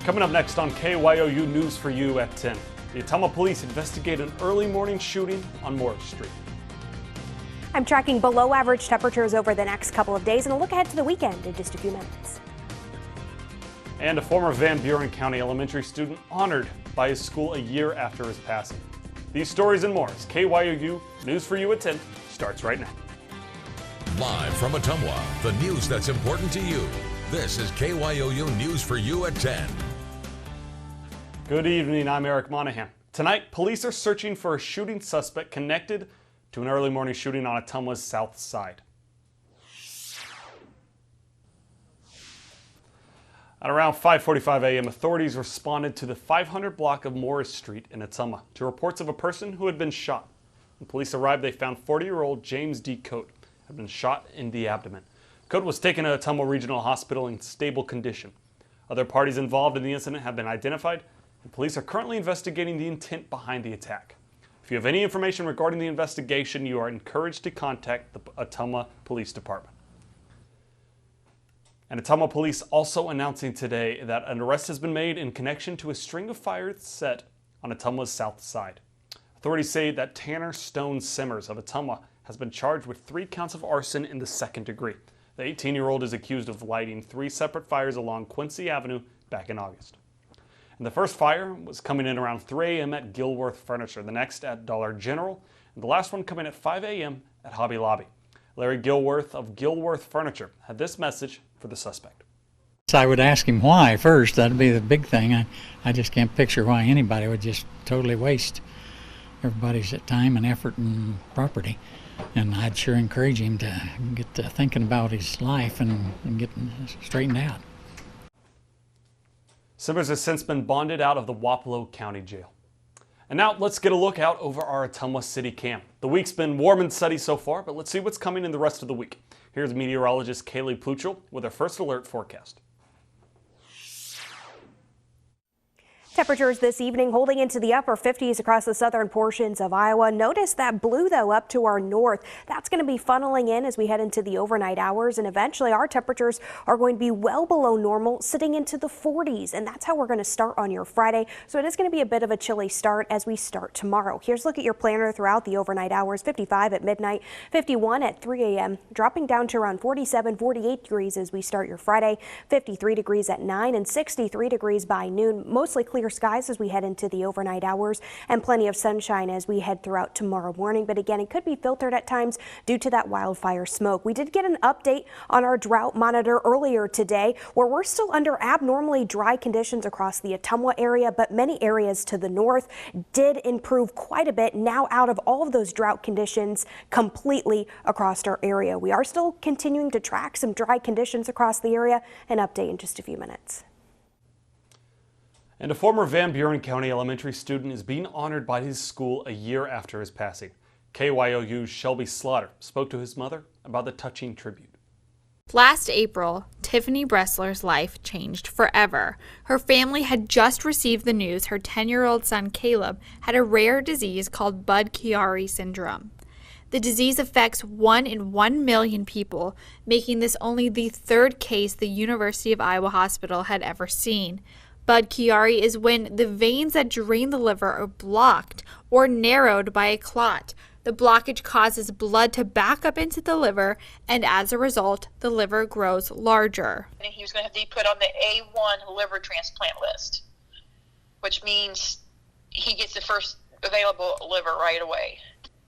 Coming up next on KYOU News for You at 10. The Ottumwa police investigate an early morning shooting on Morris Street. I'm tracking below average temperatures over the next couple of days, and a look ahead to the weekend in just a few minutes. And a former Van Buren County elementary student honored by his school a year after his passing. These stories and more as KYOU News for You at 10 starts right now. Live from Ottumwa, the news that's important to you. This is KYOU News for You at 10. Good evening, I'm Eric Monaghan. Tonight, police are searching for a shooting suspect connected to an early morning shooting on Ottumwa's Southside. At around 5:45 a.m., authorities responded to the 500 block of Morris Street in Ottumwa to reports of a person who had been shot. When police arrived, they found 40-year-old James D. Coate had been shot in the abdomen. Coate was taken to Ottumwa Regional Hospital in stable condition. Other parties involved in the incident have been identified, and police are currently investigating the intent behind the attack. If you have any information regarding the investigation, you are encouraged to contact the Ottumwa Police Department. And Ottumwa Police also announcing today that an arrest has been made in connection to a string of fires set on Ottumwa's south side. Authorities say that Tanner Stone Simmers of Ottumwa has been charged with 3 counts of arson in the 2nd degree. The 18-year-old is accused of lighting 3 separate fires along Quincy Avenue back in August. And the first fire was coming in around 3 a.m. at Gilworth Furniture, the next at Dollar General, and the last one coming at 5 a.m. at Hobby Lobby. Larry Gilworth of Gilworth Furniture had this message for the suspect. I would ask him why first. That'd be the big thing. I just can't picture why anybody would just totally waste everybody's time and effort and property. And I'd sure encourage him to get to thinking about his life and getting straightened out. Simmers has since been bonded out of the Wapello County Jail. And now let's get a look out over our Ottumwa City Cam. The week's been warm and sunny so far, but let's see what's coming in the rest of the week. Here's meteorologist Kaylee Puchel with our first alert forecast. Temperatures this evening holding into the upper 50s across the southern portions of Iowa. Notice that blue, though, up to our north. That's going to be funneling in as we head into the overnight hours, and eventually our temperatures are going to be well below normal, sitting into the 40s, and that's how we're going to start on your Friday. So it is going to be a bit of a chilly start as we start tomorrow. Here's a look at your planner throughout the overnight hours. 55 at midnight, 51 at 3 a.m., dropping down to around 47, 48 degrees as we start your Friday, 53 degrees at 9 and 63 degrees by noon. Mostly clear skies as we head into the overnight hours, and plenty of sunshine as we head throughout tomorrow morning. But again, it could be filtered at times due to that wildfire smoke. We did get an update on our drought monitor earlier today, where we're still under abnormally dry conditions across the Ottumwa area, but many areas to the north did improve quite a bit, now out of all of those drought conditions completely across our area. We are still continuing to track some dry conditions across the area. An update in just a few minutes. And a former Van Buren County elementary student is being honored by his school a year after his passing. KYOU's Shelby Slaughter spoke to his mother about the touching tribute. Last April, Tiffany Bressler's life changed forever. Her family had just received the news her 10-year-old son Caleb had a rare disease called Chiari Syndrome. The disease affects 1 in 1 million people, making this only the 3rd case the University of Iowa Hospital had ever seen. Chiari is when the veins that drain the liver are blocked or narrowed by a clot. The blockage causes blood to back up into the liver, and as a result, the liver grows larger. He was going to have to be put on the A1 liver transplant list, which means he gets the first available liver right away.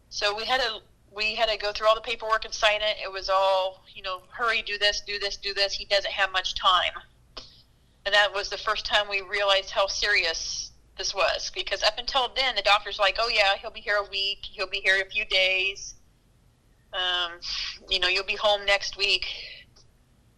So we had to go through all the paperwork and sign it. It was all, hurry, do this. He doesn't have much time. And that was the first time we realized how serious this was, because up until then, the doctor's like, oh yeah, he'll be here a week, he'll be here a few days, you'll be home next week.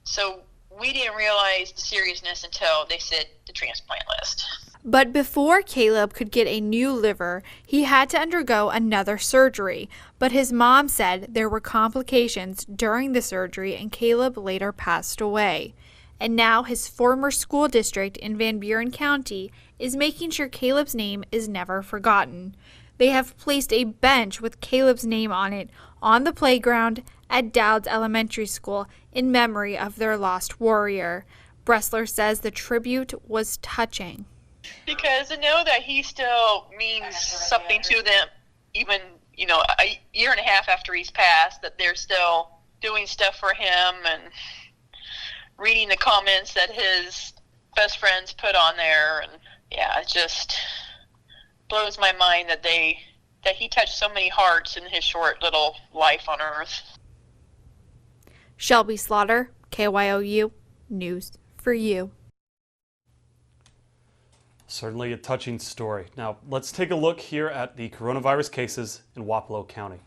So we didn't realize the seriousness until they said the transplant list. But before Caleb could get a new liver, he had to undergo another surgery. But his mom said there were complications during the surgery, and Caleb later passed away. And now his former school district in Van Buren County is making sure Caleb's name is never forgotten. They have placed a bench with Caleb's name on it on the playground at Dowd's Elementary School in memory of their lost warrior. Bressler says the tribute was touching. Because I know that he still means something to them, even, a year and a half after he's passed, that they're still doing stuff for him and reading the comments that his best friends put on there. And yeah, it just blows my mind that he touched so many hearts in his short little life on earth. Shelby Slaughter, KYOU, News for You. Certainly a touching story. Now, let's take a look here at the coronavirus cases in Wapello County.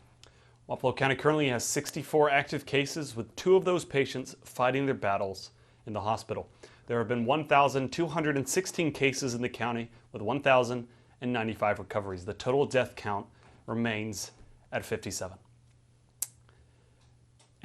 Wapello County currently has 64 active cases, with 2 of those patients fighting their battles in the hospital. There have been 1,216 cases in the county, with 1,095 recoveries. The total death count remains at 57.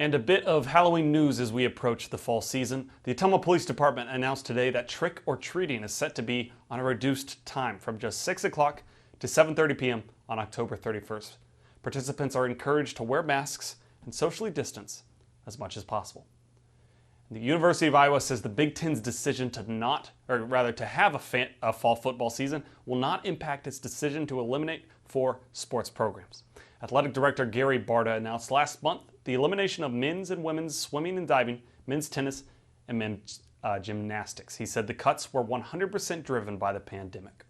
And a bit of Halloween news as we approach the fall season. The Ottumwa Police Department announced today that trick-or-treating is set to be on a reduced time from just 6 o'clock to 7:30 p.m. on October 31st. Participants are encouraged to wear masks and socially distance as much as possible. The University of Iowa says the Big Ten's decision to have a fall football season will not impact its decision to eliminate 4 sports programs. Athletic Director Gary Barta announced last month the elimination of men's and women's swimming and diving, men's tennis, and men's gymnastics. He said the cuts were 100% driven by the pandemic.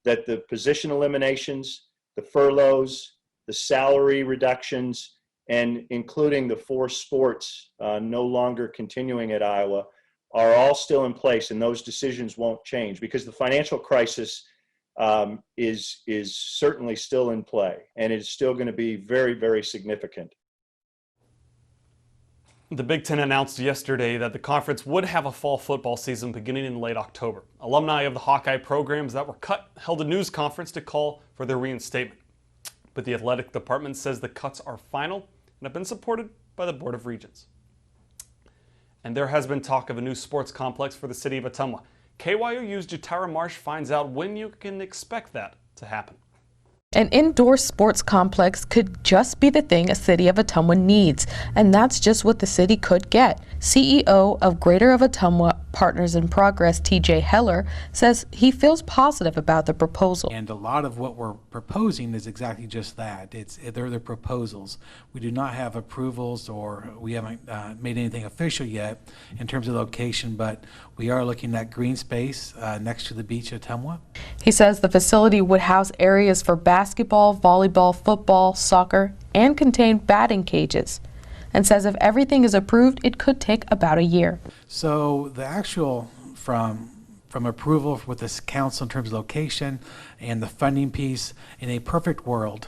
That the position eliminations, the furloughs, the salary reductions, and including the 4 sports no longer continuing at Iowa are all still in place, and those decisions won't change because the financial crisis is certainly still in play, and it's still going to be very, very significant. The Big Ten announced yesterday that the conference would have a fall football season beginning in late October. Alumni of the Hawkeye programs that were cut held a news conference to call for their reinstatement. But the athletic department says the cuts are final and have been supported by the Board of Regents. And there has been talk of a new sports complex for the city of Ottumwa. KYOU's Chiari Marsh finds out when you can expect that to happen. An indoor sports complex could just be the thing a city of Ottumwa needs, and that's just what the city could get. CEO of Greater of Ottumwa Partners in Progress, TJ Heller, says he feels positive about the proposal. And a lot of what we're proposing is exactly just that. They're the proposals. We do not have approvals, or we haven't made anything official yet in terms of location, but we are looking at green space next to the beach at Ottumwa. He says the facility would house areas for basketball, volleyball, football, soccer, and contain batting cages, and says if everything is approved, it could take about a year. So the actual from approval with this council in terms of location and the funding piece, in a perfect world,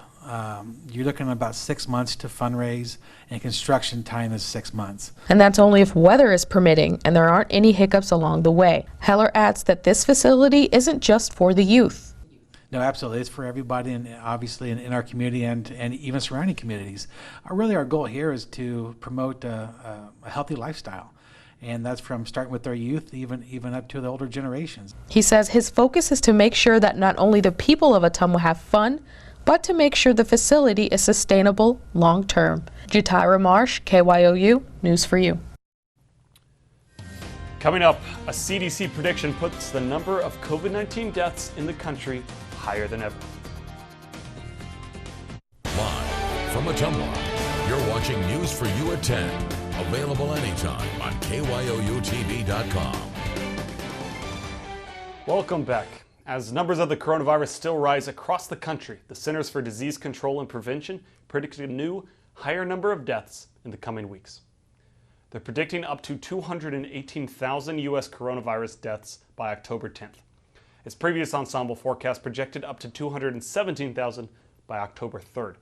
you're looking at about 6 months to fundraise, and construction time is 6 months. And that's only if weather is permitting and there aren't any hiccups along the way. Heller adds that this facility isn't just for the youth. No, absolutely. It's for everybody, and obviously in our community and even surrounding communities. Really, our goal here is to promote a healthy lifestyle, and that's from starting with our youth even up to the older generations. He says his focus is to make sure that not only the people of Ottumwa have fun, but to make sure the facility is sustainable long-term. Chiari Marsh, KYOU, News for You. Coming up, a CDC prediction puts the number of COVID-19 deaths in the country higher than ever. Live from Ottumwa, you're watching News for You at 10. Available anytime on KYOUtv.com. Welcome back. As numbers of the coronavirus still rise across the country, the Centers for Disease Control and Prevention predicted a new, higher number of deaths in the coming weeks. They're predicting up to 218,000 U.S. coronavirus deaths by October 10th. Its previous ensemble forecast projected up to 217,000 by October 3rd.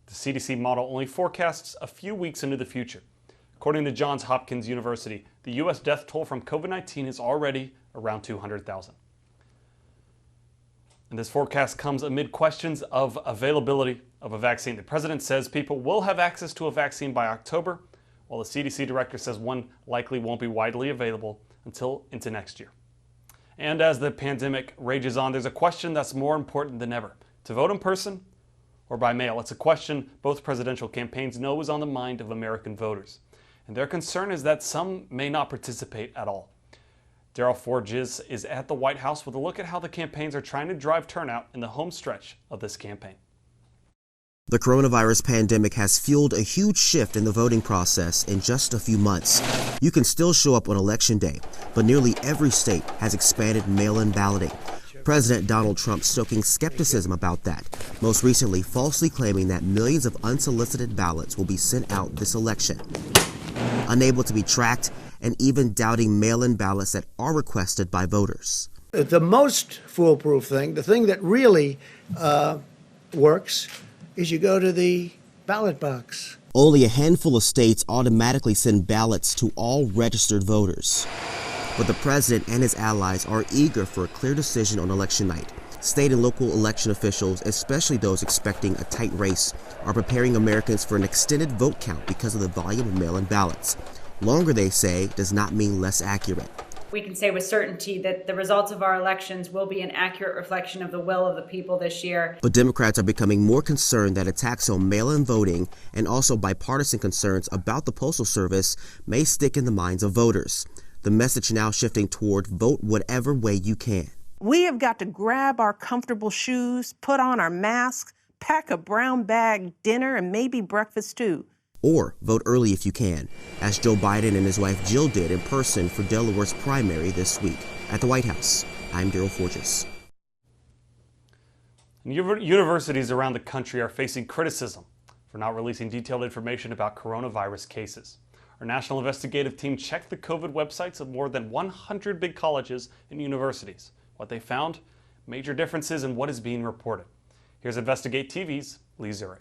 The CDC model only forecasts a few weeks into the future. According to Johns Hopkins University, the U.S. death toll from COVID-19 is already around 200,000. And this forecast comes amid questions of availability of a vaccine. The president says people will have access to a vaccine by October, while the CDC director says one likely won't be widely available until into next year. And as the pandemic rages on, there's a question that's more important than ever: to vote in person or by mail. It's a question both presidential campaigns know is on the mind of American voters. And their concern is that some may not participate at all. Daryl Forges is at the White House with a look at how the campaigns are trying to drive turnout in the home stretch of this campaign. The coronavirus pandemic has fueled a huge shift in the voting process in just a few months. You can still show up on Election Day, but nearly every state has expanded mail-in balloting. President Donald Trump stoking skepticism about that, most recently falsely claiming that millions of unsolicited ballots will be sent out this election. Unable to be tracked, and even doubting mail-in ballots that are requested by voters. The most foolproof thing, the thing that really works, is you go to the ballot box. Only a handful of states automatically send ballots to all registered voters. But the president and his allies are eager for a clear decision on election night. State and local election officials, especially those expecting a tight race, are preparing Americans for an extended vote count because of the volume of mail-in ballots. Longer, they say, does not mean less accurate. We can say with certainty that the results of our elections will be an accurate reflection of the will of the people this year. But Democrats are becoming more concerned that attacks on mail-in voting and also bipartisan concerns about the Postal Service may stick in the minds of voters. The message now shifting toward vote whatever way you can. We have got to grab our comfortable shoes, put on our masks, pack a brown bag dinner, and maybe breakfast too. Or vote early if you can, as Joe Biden and his wife Jill did in person for Delaware's primary this week. At the White House, I'm Daryl Forges. Universities around the country are facing criticism for not releasing detailed information about coronavirus cases. Our national investigative team checked the COVID websites of more than 100 big colleges and universities. What they found? Major differences in what is being reported. Here's Investigate TV's Lee Zurich.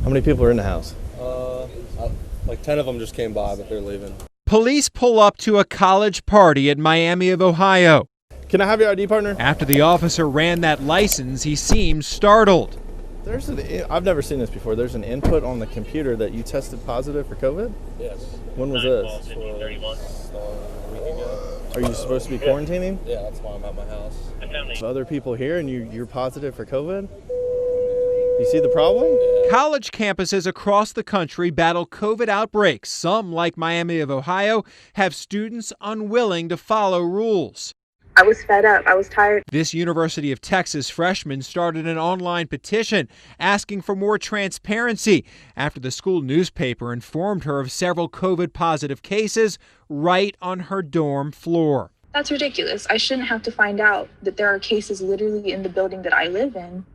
How many people are in the house? Like 10 of them just came by, but they're leaving. Police pull up to a college party at Miami of Ohio. Can I have your ID, partner? After the officer ran that license, he seemed startled. I've never seen this before. There's an input on the computer that you tested positive for COVID? Yes. When was this? A week ago. Are you supposed to be quarantining? Yeah, that's why I'm at my house. Other people here and you're positive for COVID? You see the problem? Yeah. College campuses across the country battle COVID outbreaks. Some, like Miami of Ohio, have students unwilling to follow rules. I was fed up. I was tired. This University of Texas freshman started an online petition asking for more transparency after the school newspaper informed her of several COVID-positive cases right on her dorm floor. That's ridiculous. I shouldn't have to find out that there are cases literally in the building that I live in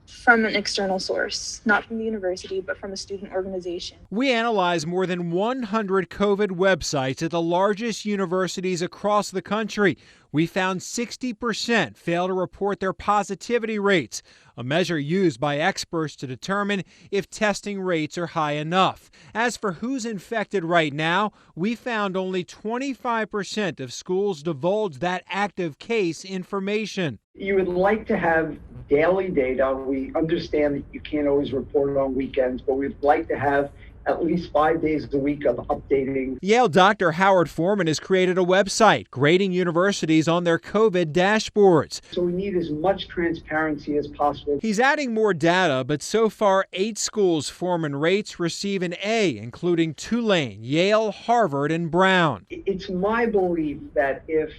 from an external source, not from the university, but from a student organization. We analyzed more than 100 COVID websites at the largest universities across the country. We found 60% fail to report their positivity rates, a measure used by experts to determine if testing rates are high enough. As for who's infected right now, we found only 25% of schools divulge that active case information. You would like to have daily data. We understand that you can't always report on weekends, but we'd like to have at least 5 days a week of updating. Yale Dr. Howard Foreman has created a website grading universities on their COVID dashboards. So we need as much transparency as possible. He's adding more data, but so far 8 schools Foreman rates receive an A, including Tulane, Yale, Harvard, and Brown. It's my belief that if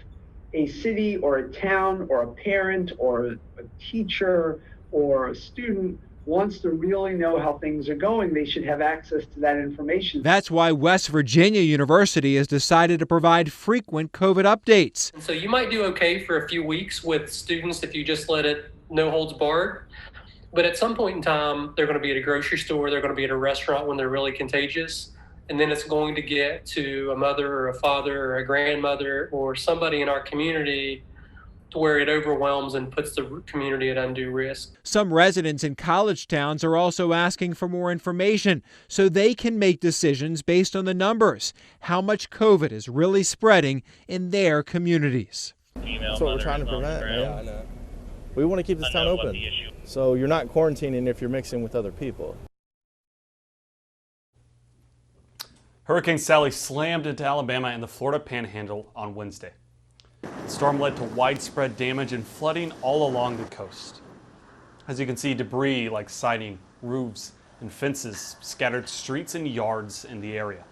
a city or a town or a parent or a teacher or a student wants to really know how things are going, they should have access to that information. That's why West Virginia University has decided to provide frequent COVID updates. So you might do okay for a few weeks with students if you just let it no holds barred. But at some point in time, they're going to be at a grocery store, they're going to be at a restaurant when they're really contagious. And then it's going to get to a mother or a father or a grandmother or somebody in our community to where it overwhelms and puts the community at undue risk. Some residents in college towns are also asking for more information so they can make decisions based on the numbers, how much COVID is really spreading in their communities. That's what we're trying to prevent. Yeah, I know. We want to keep this town open. So you're not quarantining if you're mixing with other people. Hurricane Sally slammed into Alabama and the Florida Panhandle on Wednesday. The storm led to widespread damage and flooding all along the coast. As you can see, debris like siding, roofs, and fences scattered streets and yards in the area.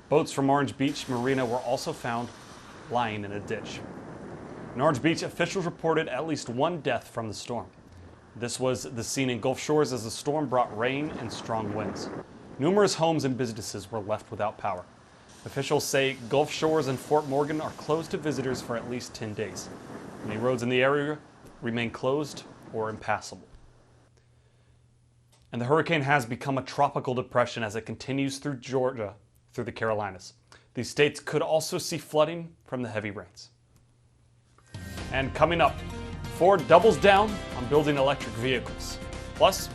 Boats from Orange Beach Marina were also found lying in a ditch. In Orange Beach, officials reported at least one death from the storm. This was the scene in Gulf Shores as the storm brought rain and strong winds. Numerous homes and businesses were left without power. Officials say Gulf Shores and Fort Morgan are closed to visitors for at least 10 days. Many roads in the area remain closed or impassable. And the hurricane has become a tropical depression as it continues through Georgia, through the Carolinas. These states could also see flooding from the heavy rains. And coming up, Ford doubles down on building electric vehicles. Plus,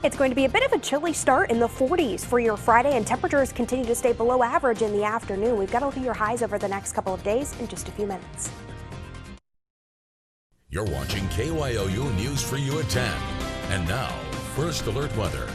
it's going to be a bit of a chilly start in the 40s for your Friday, and temperatures continue to stay below average in the afternoon. We've got to look at your highs over the next couple of days in just a few minutes. You're watching KYOU News for You at 10. And now, First Alert Weather.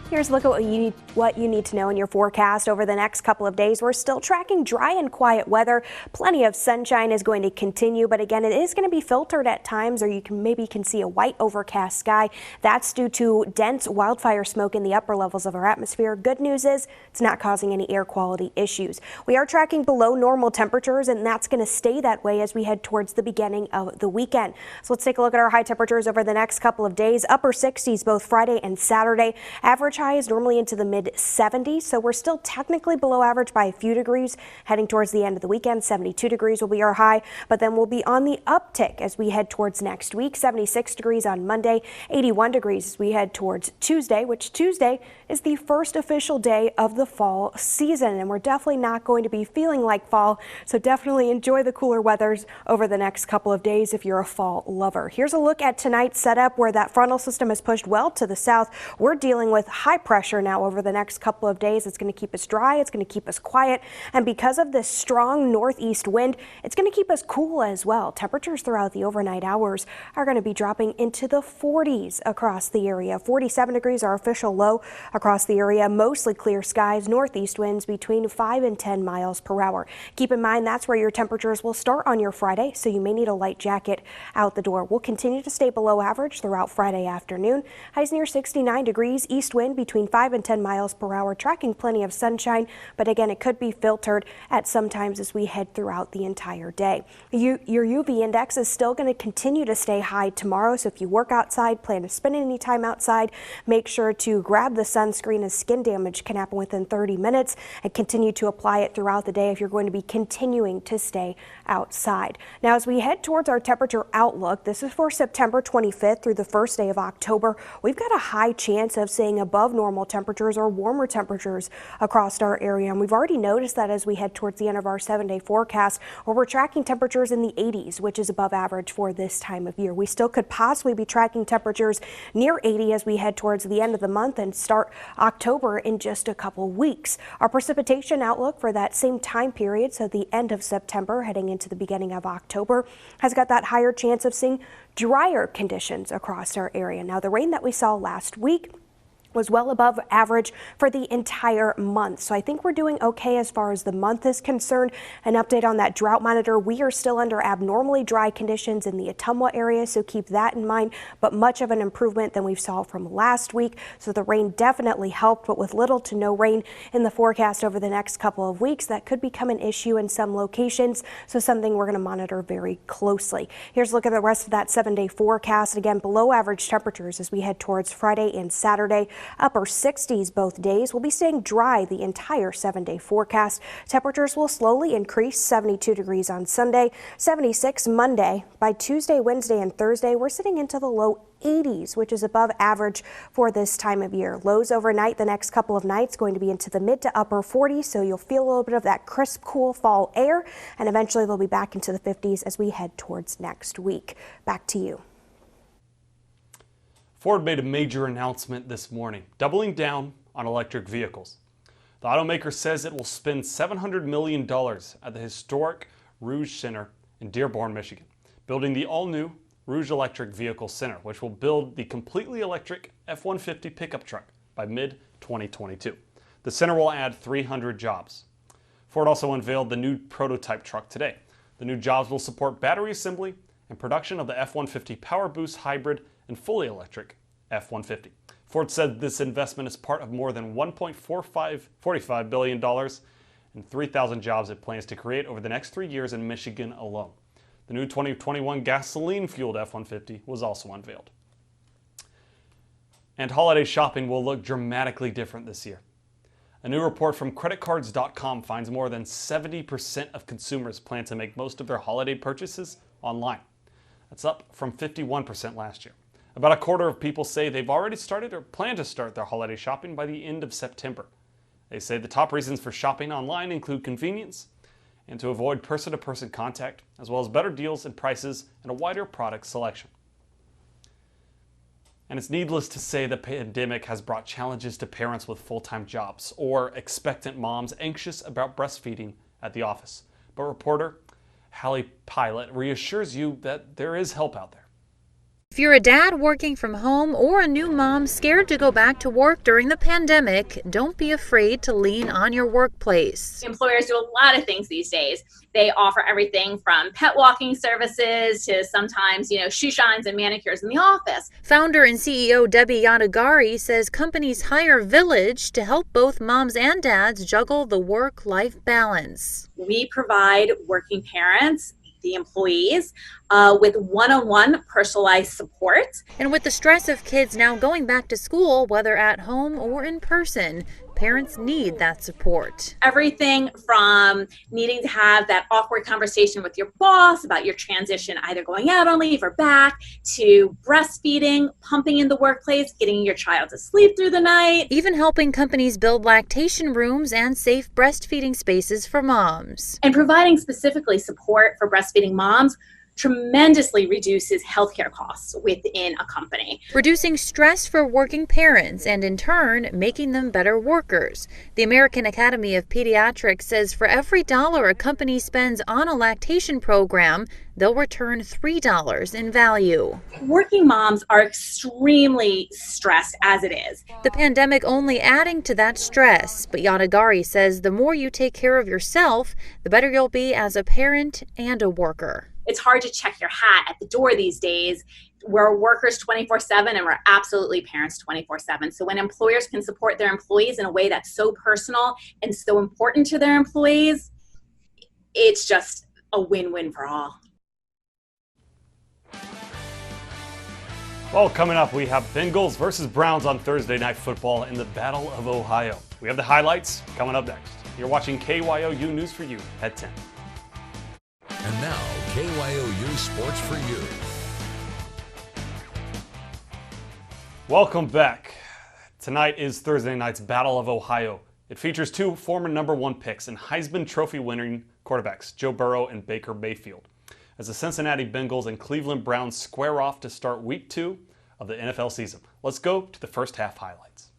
Here's a look at what you need to know in your forecast over the next couple of days. We're still tracking dry and quiet weather. Plenty of sunshine is going to continue, but again, it is going to be filtered at times, or you can see a white overcast sky. That's due to dense wildfire smoke in the upper levels of our atmosphere. Good news is it's not causing any air quality issues. We are tracking below normal temperatures, and that's going to stay that way as we head towards the beginning of the weekend. So let's take a look at our high temperatures over the next couple of days. Upper 60s both Friday and Saturday. Average high is normally into the mid 70s, so we're still technically below average by a few degrees. Heading towards the end of the weekend, 72 degrees will be our high, but then we'll be on the uptick as we head towards next week. 76 degrees on Monday, 81 degrees as we head towards Tuesday, which Tuesday is the first official day of the fall season, and we're definitely not going to be feeling like fall, so definitely enjoy the cooler weathers over the next couple of days if you're a fall lover. Here's a look at tonight's setup where that frontal system is pushed well to the south. We're dealing with high pressure now over the next couple of days. It's going to keep us dry, it's going to keep us quiet, and because of this strong northeast wind, it's going to keep us cool as well. Temperatures throughout the overnight hours are going to be dropping into the 40s across the area. 47 degrees our official low across the area. Mostly clear skies, northeast winds between 5 and 10 miles per hour. Keep in mind that's where your temperatures will start on your Friday, so you may need a light jacket out the door. We'll continue to stay below average throughout Friday afternoon. Highs near 69 degrees, east wind between 5 and 10 miles per hour, tracking plenty of sunshine, but again, it could be filtered at some times as we head throughout the entire day. Your UV index is still going to continue to stay high tomorrow, so if you work outside, plan to spend any time outside, make sure to grab the sunscreen as skin damage can happen within 30 minutes and continue to apply it throughout the day if you're going to be continuing to stay outside. Now, as we head towards our temperature outlook, this is for September 25th through the first day of October. We've got a high chance of seeing above normal temperatures or warmer temperatures across our area, and we've already noticed that as we head towards the end of our 7-day forecast, where we're tracking temperatures in the 80s, which is above average for this time of year. We still could possibly be tracking temperatures near 80 as we head towards the end of the month and start October in just a couple weeks. Our precipitation outlook for that same time period, so the end of September heading into the beginning of October, has got that higher chance of seeing drier conditions across our area. Now, the rain that we saw last week was well above average for the entire month. So I think we're doing okay as far as the month is concerned. An update on that drought monitor. We are still under abnormally dry conditions in the Ottumwa area, so keep that in mind, but much of an improvement than we saw from last week. So the rain definitely helped, but with little to no rain in the forecast over the next couple of weeks, that could become an issue in some locations. So something we're going to monitor very closely. Here's a look at the rest of that 7-day forecast. Again, below average temperatures as we head towards Friday and Saturday. Upper 60s both days. We'll be staying dry the entire 7-day forecast. Temperatures will slowly increase. 72 degrees on Sunday, 76 Monday. By Tuesday, Wednesday, and Thursday, we're sitting into the low 80s, which is above average for this time of year. Lows overnight the next couple of nights going to be into the mid to upper 40s, so you'll feel a little bit of that crisp, cool fall air, and eventually they'll be back into the 50s as we head towards next week. Back to you. Ford made a major announcement this morning, doubling down on electric vehicles. The automaker says it will spend $700 million at the historic Rouge Center in Dearborn, Michigan, building the all-new Rouge Electric Vehicle Center, which will build the completely electric F-150 pickup truck by mid-2022. The center will add 300 jobs. Ford also unveiled the new prototype truck today. The new jobs will support battery assembly and production of the F-150 Power Boost hybrid and fully electric F-150. Ford said this investment is part of more than $1.45 billion and 3,000 jobs it plans to create over the next 3 years in Michigan alone. The new 2021 gasoline-fueled F-150 was also unveiled. And holiday shopping will look dramatically different this year. A new report from creditcards.com finds more than 70% of consumers plan to make most of their holiday purchases online. That's up from 51% last year. About a quarter of people say they've already started or plan to start their holiday shopping by the end of September. They say the top reasons for shopping online include convenience and to avoid person-to-person contact, as well as better deals and prices and a wider product selection. And it's needless to say the pandemic has brought challenges to parents with full-time jobs or expectant moms anxious about breastfeeding at the office. But reporter Hallie Pilot reassures you that there is help out there. If you're a dad working from home or a new mom scared to go back to work during the pandemic, don't be afraid to lean on your workplace. Employers do a lot of things these days. They offer everything from pet walking services to sometimes, shoe shines and manicures in the office. Founder and CEO Debbie Yadagari says companies hire Village to help both moms and dads juggle the work-life balance. We provide working parents, the employees, with one-on-one personalized support. And with the stress of kids now going back to school, whether at home or in person, parents need that support. Everything from needing to have that awkward conversation with your boss about your transition, either going out on leave or back, to breastfeeding, pumping in the workplace, getting your child to sleep through the night. Even helping companies build lactation rooms and safe breastfeeding spaces for moms. And providing specifically support for breastfeeding moms tremendously reduces healthcare costs within a company. Reducing stress for working parents and in turn making them better workers. The American Academy of Pediatrics says for every $1 a company spends on a lactation program, they'll return $3 in value. Working moms are extremely stressed as it is. The pandemic only adding to that stress, but Yadagari says the more you take care of yourself, the better you'll be as a parent and a worker. It's hard to check your hat at the door these days. We're workers 24/7 and we're absolutely parents 24/7. So when employers can support their employees in a way that's so personal and so important to their employees, it's just a win-win for all. Well, coming up, we have Bengals versus Browns on Thursday Night Football in the Battle of Ohio. We have the highlights coming up next. You're watching KYOU News for You at 10. And now, KYOU Sports for You. Welcome back. Tonight is Thursday night's Battle of Ohio. It features two former #1 picks and Heisman Trophy winning quarterbacks, Joe Burrow and Baker Mayfield, as the Cincinnati Bengals and Cleveland Browns square off to start Week 2 of the NFL season. Let's go to the first half highlights.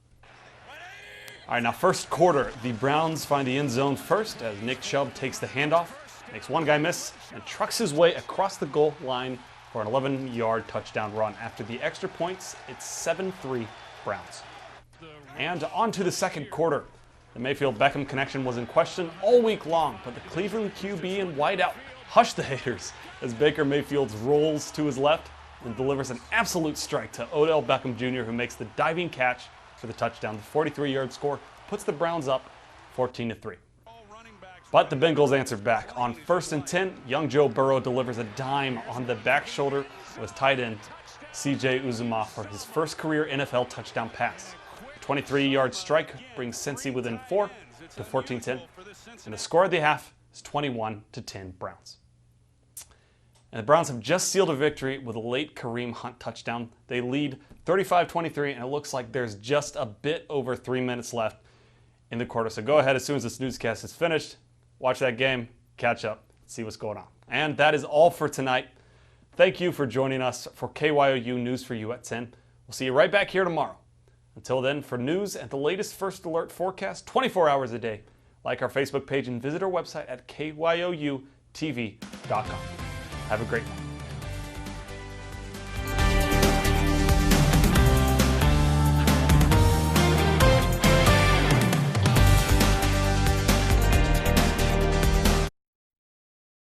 All right, now first quarter, the Browns find the end zone first as Nick Chubb takes the handoff, makes one guy miss, and trucks his way across the goal line for an 11-yard touchdown run. After the extra points, it's 7-3 Browns. And on to the second quarter. The Mayfield-Beckham connection was in question all week long, but the Cleveland QB and wideout hushed the haters as Baker Mayfield rolls to his left and delivers an absolute strike to Odell Beckham Jr., who makes the diving catch for the touchdown. The 43-yard score puts the Browns up 14-3. But the Bengals answered back. On 1st and 10, young Joe Burrow delivers a dime on the back shoulder of his tight end, C.J. Uzomah, for his first career NFL touchdown pass. A 23-yard strike brings Cincy within 4 to 14-10. And the score of the half is 21-10 Browns. And the Browns have just sealed a victory with a late Kareem Hunt touchdown. They lead 35-23, and it looks like there's just a bit over 3 minutes left in the quarter. So go ahead as soon as this newscast is finished. Watch that game, catch up, see what's going on. And that is all for tonight. Thank you for joining us for KYOU News for You at 10. We'll see you right back here tomorrow. Until then, for news and the latest First Alert forecast 24 hours a day, like our Facebook page and visit our website at KYOUTV.com. Have a great one.